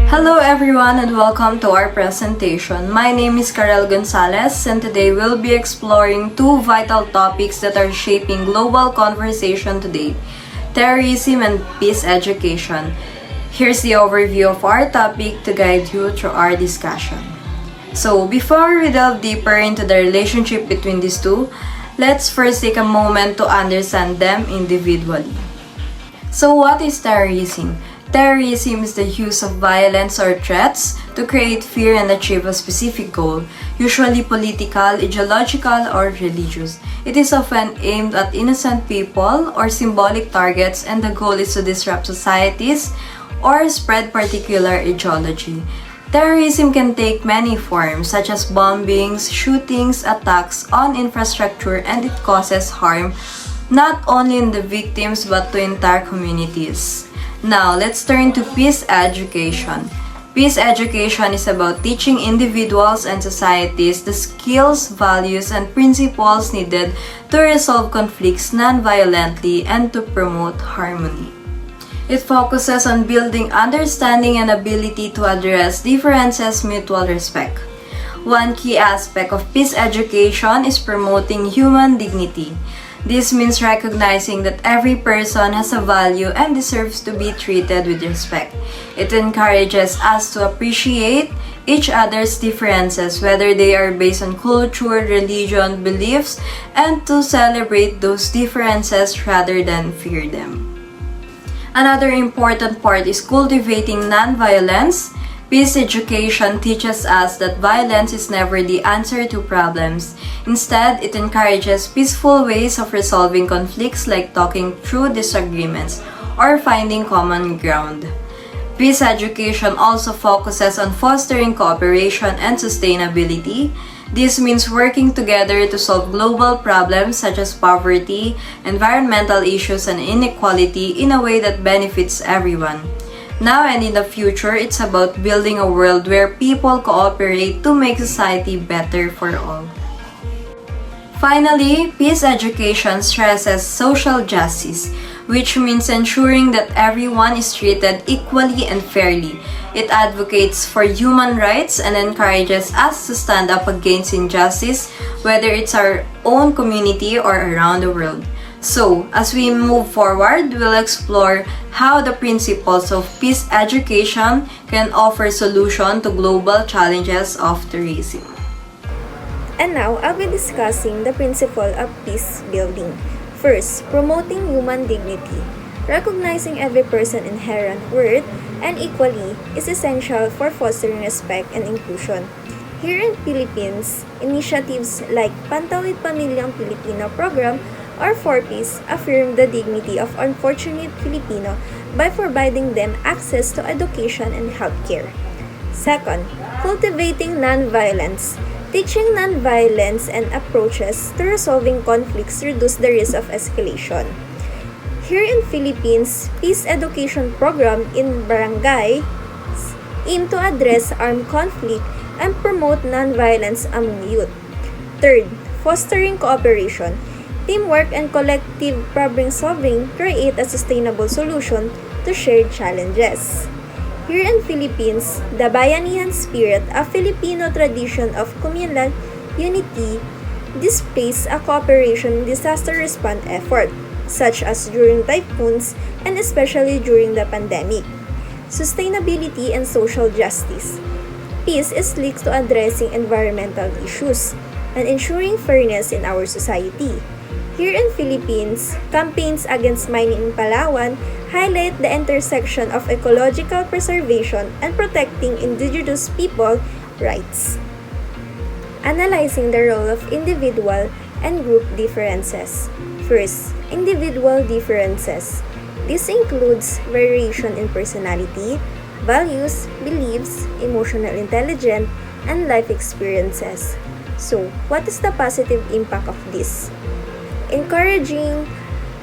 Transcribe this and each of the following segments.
Hello everyone and welcome to our presentation. My name is Karel Gonzalez and today we'll be exploring two vital topics that are shaping global conversation today: terrorism and peace education. Here's the overview of our topic to guide you through our discussion. So before we delve deeper into the relationship between these two, let's first take a moment to understand them individually. So what is terrorism? Terrorism is the use of violence or threats to create fear and achieve a specific goal, usually political, ideological, or religious. It is often aimed at innocent people or symbolic targets, and the goal is to disrupt societies or spread particular ideology. Terrorism can take many forms, such as bombings, shootings, attacks on infrastructure, and it causes harm not only in the victims but to entire communities. Now, let's turn to peace education. Peace education is about teaching individuals and societies the skills, values, and principles needed to resolve conflicts non-violently and to promote harmony. It focuses on building understanding and ability to address differences with mutual respect. One key aspect of peace education is promoting human dignity. This means recognizing that every person has a value and deserves to be treated with respect. It encourages us to appreciate each other's differences, whether they are based on culture, religion, beliefs, and to celebrate those differences rather than fear them. Another important part is cultivating nonviolence. Peace education teaches us that violence is never the answer to problems. Instead, it encourages peaceful ways of resolving conflicts like talking through disagreements or finding common ground. Peace education also focuses on fostering cooperation and sustainability. This means working together to solve global problems such as poverty, environmental issues, and inequality in a way that benefits everyone. Now and in the future, it's about building a world where people cooperate to make society better for all. Finally, peace education stresses social justice, which means ensuring that everyone is treated equally and fairly. It advocates for human rights and encourages us to stand up against injustice, whether it's our own community or around the world. So, as we move forward, we'll explore how the principles of peace education can offer solution to global challenges of terrorism. And now, I'll be discussing the principle of peace building. First, promoting human dignity. Recognizing every person's inherent worth and equality is essential for fostering respect and inclusion. Here in Philippines, initiatives like Pantawid Pamilyang Pilipino program or for peace affirm the dignity of unfortunate Filipino by providing them access to education and healthcare. Second, cultivating nonviolence. Teaching nonviolence and approaches to resolving conflicts reduce the risk of escalation. Here in Philippines, peace education program in barangays aim to address armed conflict and promote nonviolence among youth. Third, fostering cooperation. Teamwork and collective problem-solving create a sustainable solution to shared challenges. Here in Philippines, the Bayanihan spirit, a Filipino tradition of communal unity, displays a cooperation disaster response effort, such as during typhoons and especially during the pandemic. Sustainability and social justice. Peace is linked to addressing environmental issues and ensuring fairness in our society. Here in Philippines, campaigns against mining in Palawan highlight the intersection of ecological preservation and protecting indigenous people rights. Analyzing the role of individual and group differences. First, individual differences. This includes variation in personality, values, beliefs, emotional intelligence, and life experiences. So, what is the positive impact of this? Encouraging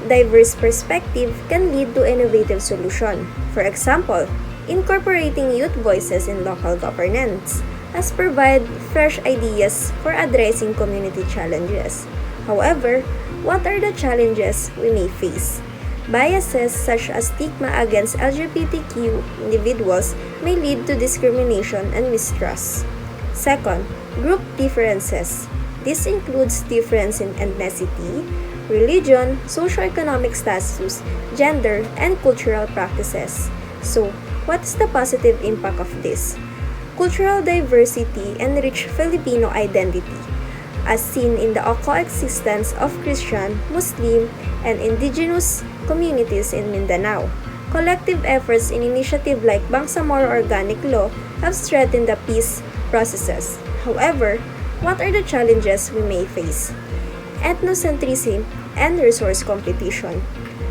diverse perspective can lead to innovative solution. For example, incorporating youth voices in local governance has provide fresh ideas for addressing community challenges. However, what are the challenges we may face? Biases such as stigma against LGBTQ individuals may lead to discrimination and mistrust. Second, group differences. This includes difference in ethnicity, religion, socioeconomic status, gender, and cultural practices. So, what is the positive impact of this? Cultural diversity enrich Filipino identity, as seen in the coexistence of Christian, Muslim, and indigenous communities in Mindanao. Collective efforts in initiatives like Bangsamoro Organic Law have strengthened the peace processes. However, what are the challenges we may face? Ethnocentrism and resource competition,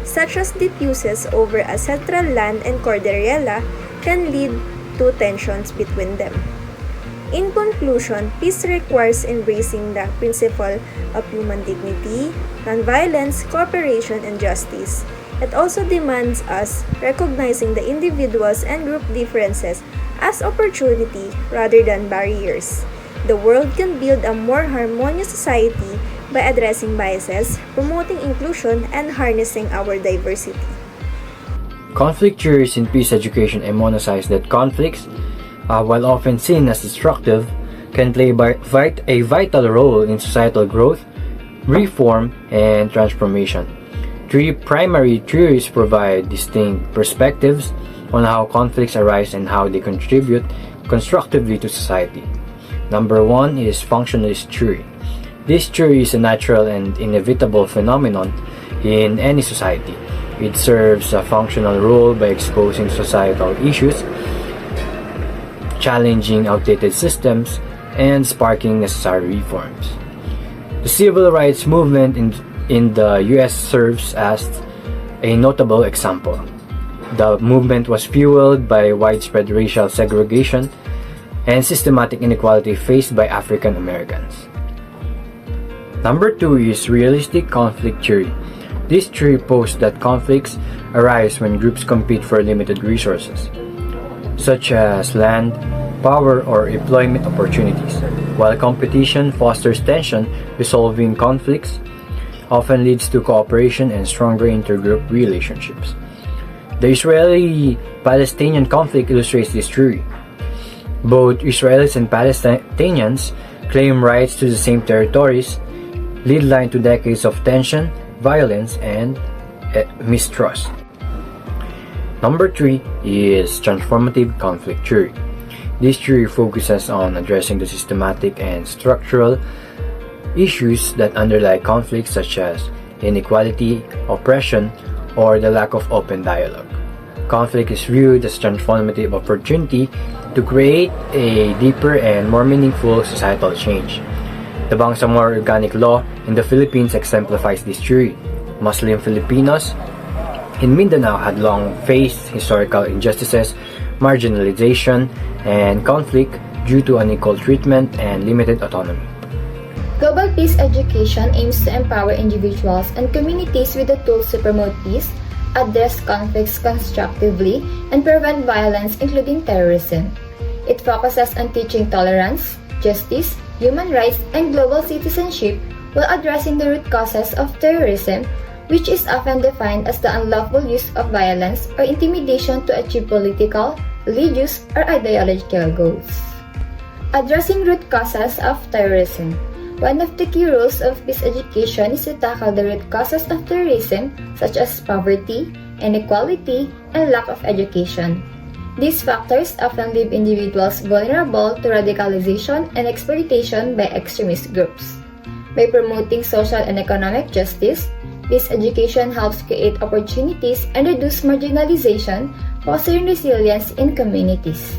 such as diffuses over a central land and Cordillera, can lead to tensions between them. In conclusion, peace requires embracing the principle of human dignity, nonviolence, cooperation, and justice. It also demands us recognizing the individuals and group differences as opportunity rather than barriers. The world can build a more harmonious society by addressing biases, promoting inclusion, and harnessing our diversity. Conflict theories in peace education emphasize that conflicts, while often seen as destructive, can play a vital role in societal growth, reform, and transformation. Three primary theories provide distinct perspectives on how conflicts arise and how they contribute constructively to society. Number one is functionalist theory. This theory is a natural and inevitable phenomenon in any society. It serves a functional role by exposing societal issues, challenging outdated systems, and sparking necessary reforms. The civil rights movement in the US serves as a notable example. The movement was fueled by widespread racial segregation and systematic inequality faced by African Americans. Number two is realistic conflict theory. This theory posits that conflicts arise when groups compete for limited resources, such as land, power, or employment opportunities. While competition fosters tension, resolving conflicts often leads to cooperation and stronger intergroup relationships. The Israeli-Palestinian conflict illustrates this theory. Both Israelis and Palestinians claim rights to the same territories, leading to decades of tension, violence, and mistrust. Number three is transformative conflict theory. This theory focuses on addressing the systematic and structural issues that underlie conflicts, such as inequality, oppression, or the lack of open dialogue. Conflict is viewed as a transformative opportunity to create a deeper and more meaningful societal change. The Bangsamoro Organic Law in the Philippines exemplifies this theory. Muslim Filipinos in Mindanao had long faced historical injustices, marginalization, and conflict due to unequal treatment and limited autonomy. Global peace education aims to empower individuals and communities with the tools to promote peace, address conflicts constructively, and prevent violence, including terrorism. It focuses on teaching tolerance, justice, human rights, and global citizenship while addressing the root causes of terrorism, which is often defined as the unlawful use of violence or intimidation to achieve political, religious, or ideological goals. Addressing root causes of terrorism. One of the key roles of peace education is to tackle the root causes of terrorism, such as poverty, inequality, and lack of education. These factors often leave individuals vulnerable to radicalization and exploitation by extremist groups. By promoting social and economic justice, peace education helps create opportunities and reduce marginalization, fostering resilience in communities.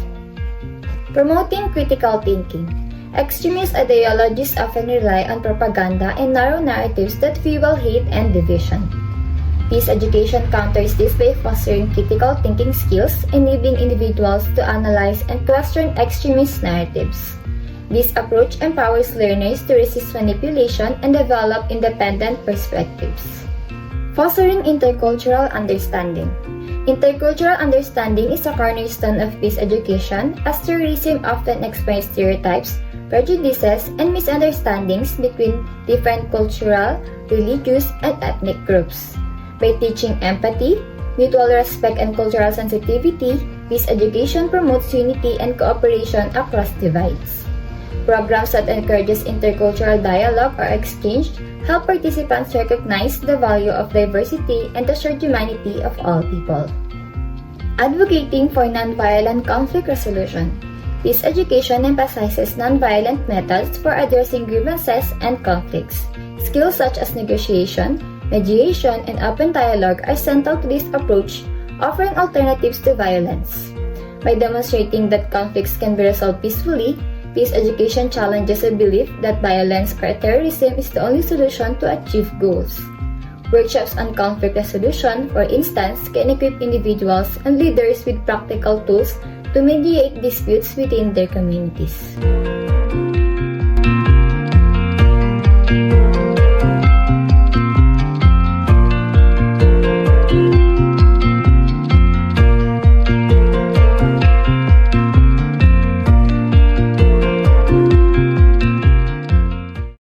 Promoting critical thinking. Extremist ideologies often rely on propaganda and narrow narratives that fuel hate and division. Peace education counters this by fostering critical thinking skills, enabling individuals to analyze and question extremist narratives. This approach empowers learners to resist manipulation and develop independent perspectives. Fostering intercultural understanding. Intercultural understanding is a cornerstone of peace education, as terrorism often exploits stereotypes, prejudices, and misunderstandings between different cultural, religious, and ethnic groups. By teaching empathy, mutual respect, and cultural sensitivity, peace education promotes unity and cooperation across divides. Programs that encourages intercultural dialogue or exchange help participants recognize the value of diversity and the shared humanity of all people. Advocating for nonviolent conflict resolution. Peace education emphasizes nonviolent methods for addressing grievances and conflicts. Skills such as negotiation, mediation, and open dialogue are central to this approach, offering alternatives to violence. By demonstrating that conflicts can be resolved peacefully, peace education challenges a belief that violence or terrorism is the only solution to achieve goals. Workshops on conflict resolution, for instance, can equip individuals and leaders with practical tools to mediate disputes within their communities.